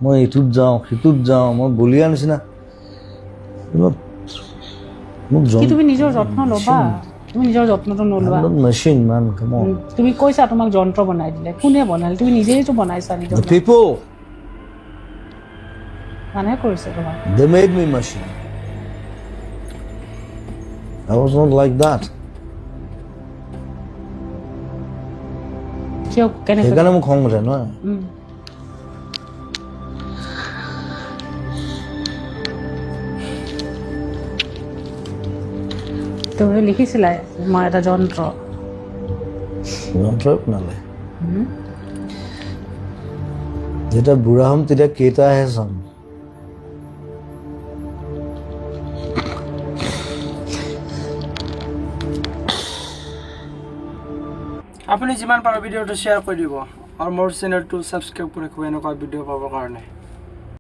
মই এইটোত যাওঁ সিটোত যাওঁ মই বলিয়া নিচিনা মোক কি তুমি নিজৰ যত্ন ল'বা তুমি নিজৰ যত্নটো নলোৱা মেচিন মান কাম অন তুমি কৈছা তোমাক যন্ত্ৰ বনাই দিলে কোনে বনালে তুমি নিজেইতো বনাইছা নিজৰ the people মানুহে কৰিছে তোমাক they made me machine I was not like that কিয় কেনেকৈ সেইকাৰণে মোক খং উঠে নহয় তুমি লিখিছিলা মই এটা যন্ত্ৰই বনালে যেতিয়া বুঢ়া হ'ম তেতিয়া কেইটাহে চাম আপুনি যিমান পাৰে ভিডিঅ'টো শ্বেয়াৰ কৰি দিব আৰু মোৰ চেনেলটো ছাবস্ক্ৰাইব কৰি ৰাখিব এনেকুৱা ভিডিঅ' পাবৰ কাৰণে